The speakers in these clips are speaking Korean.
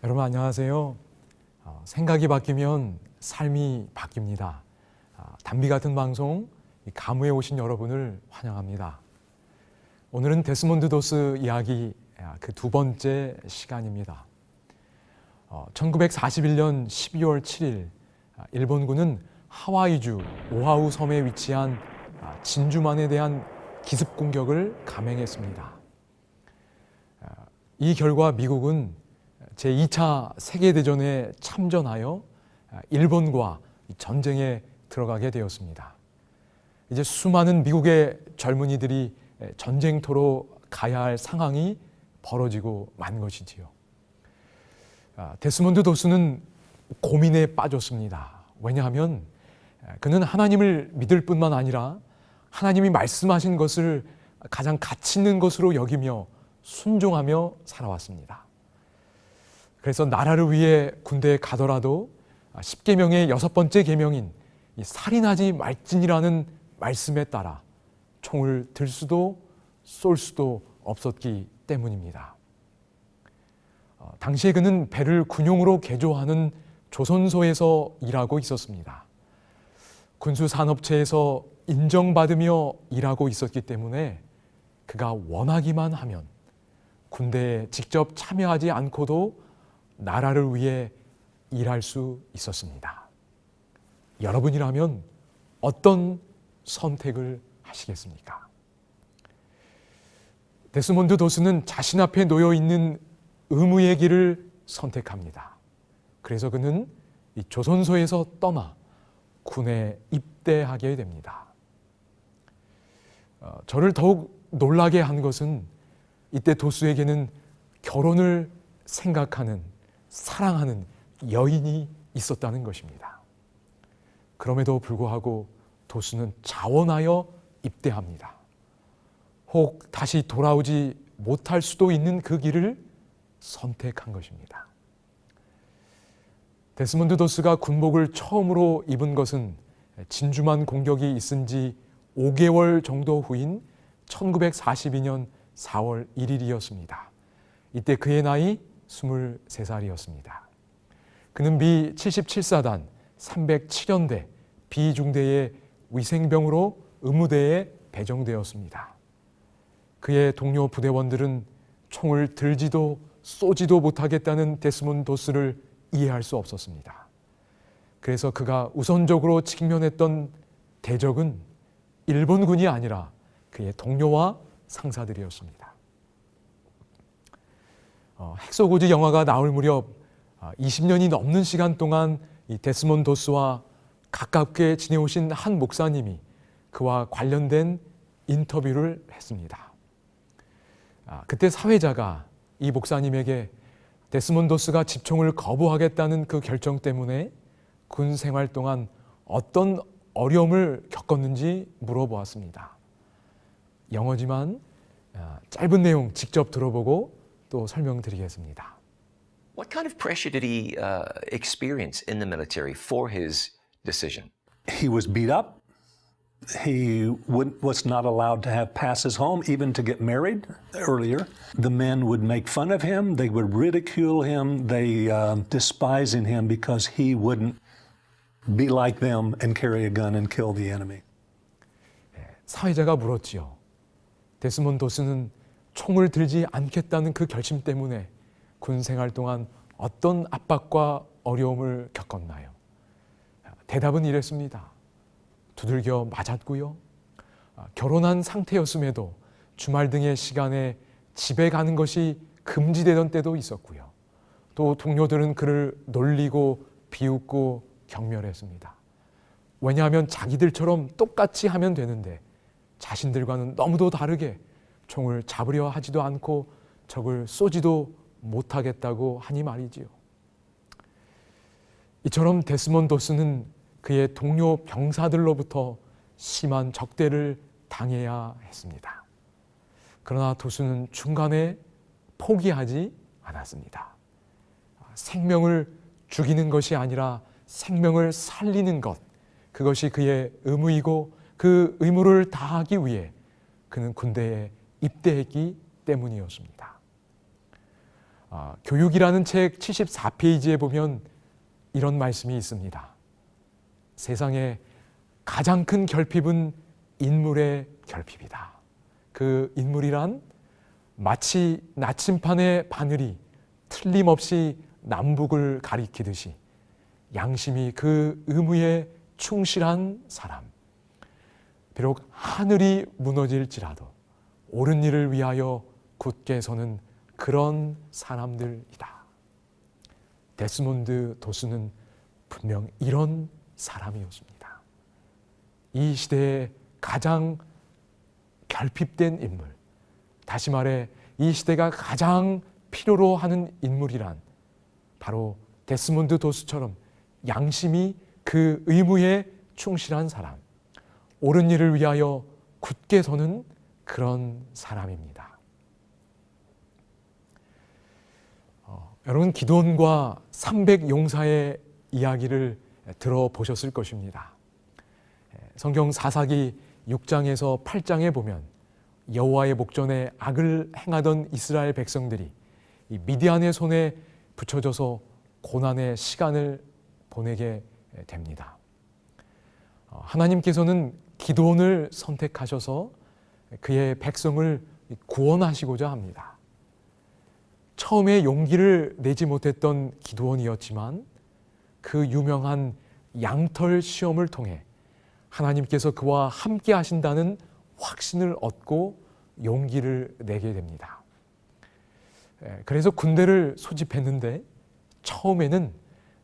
여러분 안녕하세요. 생각이 바뀌면 삶이 바뀝니다. 단비 같은 방송 가무에 오신 여러분을 환영합니다. 오늘은 데스몬드 도스 이야기 그 두 번째 시간입니다. 1941년 12월 7일 일본군은 하와이주 오아후 섬에 위치한 진주만에 대한 기습 공격을 감행했습니다. 이 결과 미국은 제2차 세계대전에 참전하여 일본과 전쟁에 들어가게 되었습니다. 이제 수많은 미국의 젊은이들이 전쟁터로 가야 할 상황이 벌어지고 만 것이지요. 데스몬드 도스는 고민에 빠졌습니다. 왜냐하면 그는 하나님을 믿을 뿐만 아니라 하나님이 말씀하신 것을 가장 가치 있는 것으로 여기며 순종하며 살아왔습니다. 그래서 나라를 위해 군대에 가더라도 10계명의 6번째 계명인 살인하지 말지니라는 말씀에 따라 총을 들 수도 쏠 수도 없었기 때문입니다. 당시에 그는 배를 군용으로 개조하는 조선소에서 일하고 있었습니다. 군수산업체에서 인정받으며 일하고 있었기 때문에 그가 원하기만 하면 군대에 직접 참여하지 않고도 나라를 위해 일할 수 있었습니다. 여러분이라면 어떤 선택을 하시겠습니까? 데스몬드 도스는 자신 앞에 놓여 있는 의무의 길을 선택합니다. 그래서 그는 이 조선소에서 떠나 군에 입대하게 됩니다. 저를 더욱 놀라게 한 것은 이때 도스에게는 결혼을 생각하는 사랑하는 여인이 있었다는 것입니다. 그럼에도 불구하고 도스는 자원하여 입대합니다. 혹 다시 돌아오지 못할 수도 있는 그 길을 선택한 것입니다. 데스몬드 도스가 군복을 처음으로 입은 것은 진주만 공격이 있은 지 5개월 정도 후인 1942년 4월 1일이었습니다. 이때 그의 나이 23살이었습니다. 그는 미 77사단 307연대 비중대의 위생병으로 의무대에 배정되었습니다. 그의 동료 부대원들은 총을 들지도 쏘지도 못하겠다는 데스몬드 도스를 이해할 수 없었습니다. 그래서 그가 우선적으로 직면했던 대적은 일본군이 아니라 그의 동료와 상사들이었습니다. 핵소고지 영화가 나올 무렵 20년이 넘는 시간 동안 이 데스몬드 도스와 가깝게 지내오신 한 목사님이 그와 관련된 인터뷰를 했습니다. 그때 사회자가 이 목사님에게 데스몬드 도스가 집총을 거부하겠다는 그 결정 때문에 군 생활 동안 어떤 어려움을 겪었는지 물어보았습니다. 영어지만 짧은 내용 직접 들어보고 또 설명드리겠습니다. What kind of pressure did he experience in the military for his decision? He was beat up. He was not allowed to have passes home, even to get married earlier. The men would make fun of him. They would ridicule him. They despising him because he wouldn't be like them and carry a gun and kill the enemy. 사회자가 물었지요. 데스몬드 도스는 총을 들지 않겠다는 그 결심 때문에 군 생활 동안 어떤 압박과 어려움을 겪었나요? 대답은 이랬습니다. 두들겨 맞았고요. 결혼한 상태였음에도 주말 등의 시간에 집에 가는 것이 금지되던 때도 있었고요. 또 동료들은 그를 놀리고 비웃고 경멸했습니다. 왜냐하면 자기들처럼 똑같이 하면 되는데 자신들과는 너무도 다르게 총을 잡으려 하지도 않고 적을 쏘지도 못하겠다고 하니 말이지요. 이처럼 데스몬드 도스는 그의 동료 병사들로부터 심한 적대를 당해야 했습니다. 그러나 도스는 중간에 포기하지 않았습니다. 생명을 죽이는 것이 아니라 생명을 살리는 것, 그것이 그의 의무이고 그 의무를 다하기 위해 그는 군대에 입대했기 때문이었습니다. 교육이라는 책 74페이지에 보면 이런 말씀이 있습니다. 세상에 가장 큰 결핍은 인물의 결핍이다. 그 인물이란 마치 나침판의 바늘이 틀림없이 남북을 가리키듯이 양심이 그 의무에 충실한 사람, 비록 하늘이 무너질지라도 옳은 일을 위하여 굳게 서는 그런 사람들이다. 데스몬드 도스는 분명 이런 사람이었습니다. 이 시대의 가장 결핍된 인물, 다시 말해 이 시대가 가장 필요로 하는 인물이란 바로 데스몬드 도스처럼 양심이 그 의무에 충실한 사람, 옳은 일을 위하여 굳게 서는 그런 사람입니다. 여러분, 기드온과 300용사의 이야기를 들어보셨을 것입니다. 성경 사사기 6장에서 8장에 보면 여호와의 목전에 악을 행하던 이스라엘 백성들이 이 미디안의 손에 붙여져서 고난의 시간을 보내게 됩니다. 하나님께서는 기드온을 선택하셔서 그의 백성을 구원하시고자 합니다. 처음에 용기를 내지 못했던 기드온이었지만 그 유명한 양털 시험을 통해 하나님께서 그와 함께 하신다는 확신을 얻고 용기를 내게 됩니다. 그래서 군대를 소집했는데 처음에는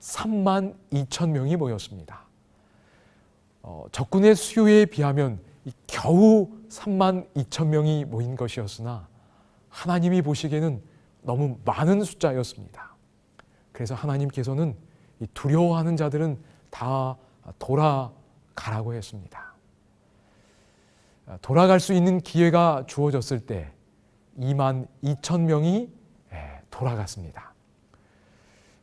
32,000명이 모였습니다. 적군의 수요에 비하면 겨우 32,000명이 모인 것이었으나 하나님이 보시기에는 너무 많은 숫자였습니다. 그래서 하나님께서는 이 두려워하는 자들은 다 돌아가라고 했습니다. 돌아갈 수 있는 기회가 주어졌을 때 22,000명이 돌아갔습니다.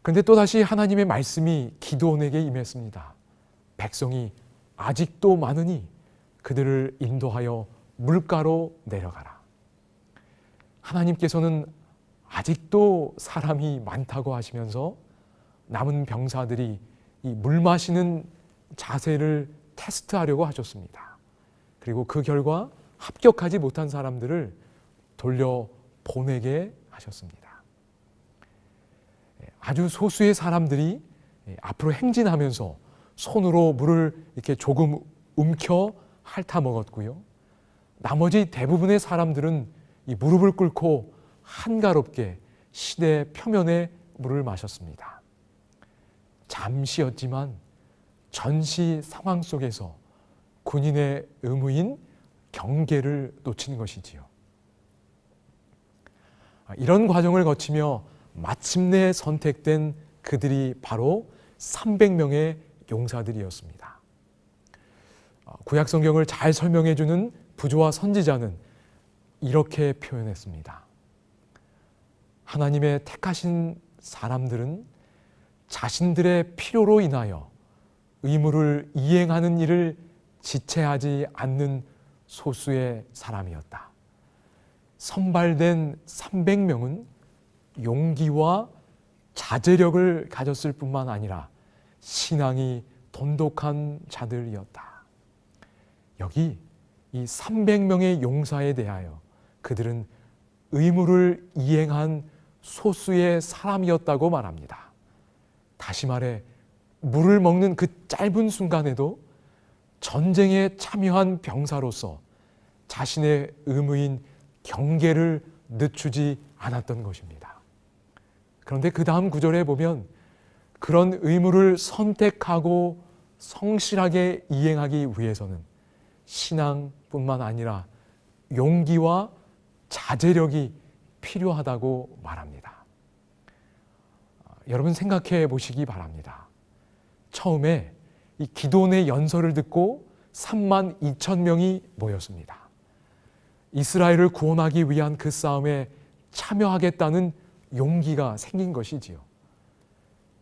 그런데 또다시 하나님의 말씀이 기드온에게 임했습니다. 백성이 아직도 많으니 그들을 인도하여 물가로 내려가라. 하나님께서는 아직도 사람이 많다고 하시면서 남은 병사들이 이 물 마시는 자세를 테스트하려고 하셨습니다. 그리고 그 결과 합격하지 못한 사람들을 돌려보내게 하셨습니다. 아주 소수의 사람들이 앞으로 행진하면서 손으로 물을 이렇게 조금 움켜 핥아 먹었고요. 나머지 대부분의 사람들은 이 무릎을 꿇고 한가롭게 시내 표면의 물을 마셨습니다. 잠시였지만 전시 상황 속에서 군인의 의무인 경계를 놓친 것이지요. 이런 과정을 거치며 마침내 선택된 그들이 바로 300명의 용사들이었습니다. 구약 성경을 잘 설명해 주는 부조와 선지자는 이렇게 표현했습니다. 하나님의 택하신 사람들은 자신들의 필요로 인하여 의무를 이행하는 일을 지체하지 않는 소수의 사람이었다. 선발된 300명은 용기와 자제력을 가졌을 뿐만 아니라 신앙이 돈독한 자들이었다. 여기 이 300명의 용사에 대하여 그들은 의무를 이행한 소수의 사람이었다고 말합니다. 다시 말해 물을 먹는 그 짧은 순간에도 전쟁에 참여한 병사로서 자신의 의무인 경계를 늦추지 않았던 것입니다. 그런데 그 다음 구절에 보면 그런 의무를 선택하고 성실하게 이행하기 위해서는 신앙뿐만 아니라 용기와 자제력이 필요하다고 말합니다. 여러분 생각해 보시기 바랍니다. 처음에 이 기드온의 연설을 듣고 32,000명이 모였습니다. 이스라엘을 구원하기 위한 그 싸움에 참여하겠다는 용기가 생긴 것이지요.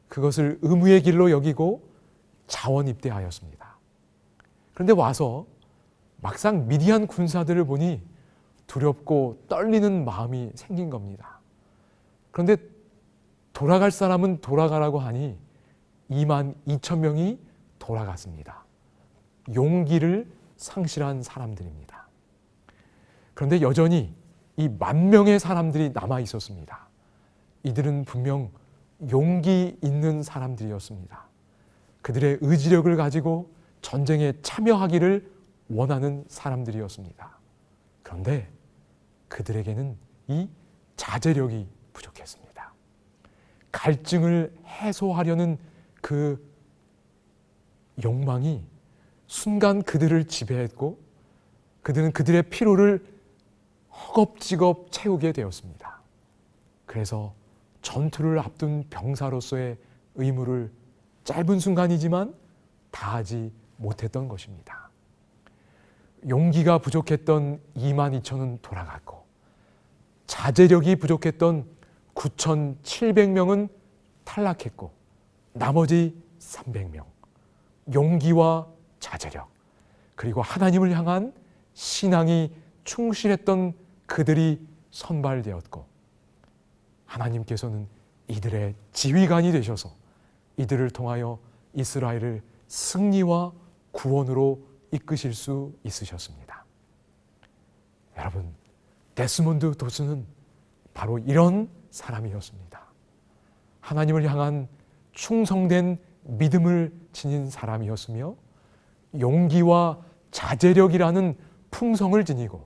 그것을 의무의 길로 여기고 자원 입대하였습니다. 그런데 와서 막상 미디안 군사들을 보니 두렵고 떨리는 마음이 생긴 겁니다. 그런데 돌아갈 사람은 돌아가라고 하니 22,000명이 돌아갔습니다. 용기를 상실한 사람들입니다. 그런데 여전히 이 10,000명의 사람들이 남아 있었습니다. 이들은 분명 용기 있는 사람들이었습니다. 그들의 의지력을 가지고 전쟁에 참여하기를 원하는 사람들이었습니다. 그런데 그들에게는 이 자제력이 부족했습니다. 갈증을 해소하려는 그 욕망이 순간 그들을 지배했고 그들은 그들의 피로를 허겁지겁 채우게 되었습니다. 그래서 전투를 앞둔 병사로서의 의무를 짧은 순간이지만 다하지 못했던 것입니다. 용기가 부족했던 22,000은 돌아갔고 자제력이 부족했던 9,700명은 탈락했고 나머지 300명, 용기와 자제력 그리고 하나님을 향한 신앙이 충실했던 그들이 선발되었고 하나님께서는 이들의 지휘관이 되셔서 이들을 통하여 이스라엘을 승리와 구원으로 이끄실 수 있으셨습니다. 여러분, 데스몬드 도스는 바로 이런 사람이었습니다. 하나님을 향한 충성된 믿음을 지닌 사람이었으며 용기와 자제력이라는 품성을 지니고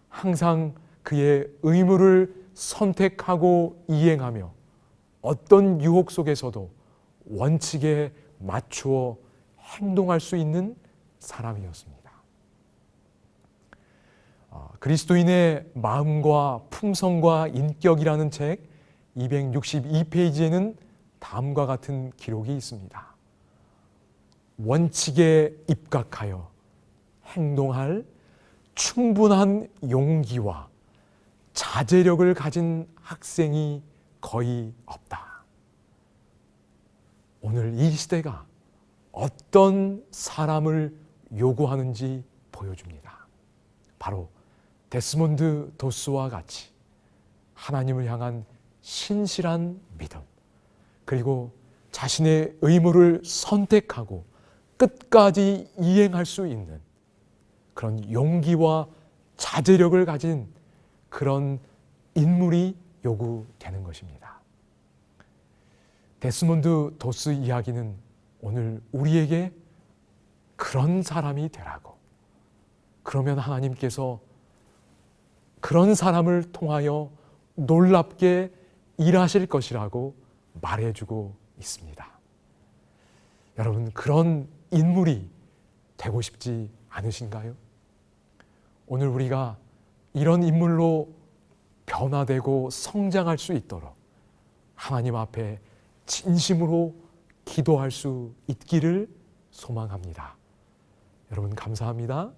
항상 그의 의무를 선택하고 이행하며 어떤 유혹 속에서도 원칙에 맞추어 행동할 수 있는 사람이었습니다. 그리스도인의 마음과 품성과 인격이라는 책 262페이지에는 다음과 같은 기록이 있습니다. 원칙에 입각하여 행동할 충분한 용기와 자제력을 가진 학생이 거의 없다. 오늘 이 시대가 어떤 사람을 요구하는지 보여줍니다. 바로 데스몬드 도스와 같이 하나님을 향한 신실한 믿음, 그리고 자신의 의무를 선택하고 끝까지 이행할 수 있는 그런 용기와 자제력을 가진 그런 인물이 요구되는 것입니다. 데스몬드 도스 이야기는 오늘 우리에게 그런 사람이 되라고, 그러면 하나님께서 그런 사람을 통하여 놀랍게 일하실 것이라고 말해주고 있습니다. 여러분, 그런 인물이 되고 싶지 않으신가요? 오늘 우리가 이런 인물로 변화되고 성장할 수 있도록 하나님 앞에 진심으로 기도할 수 있기를 소망합니다. 여러분, 감사합니다.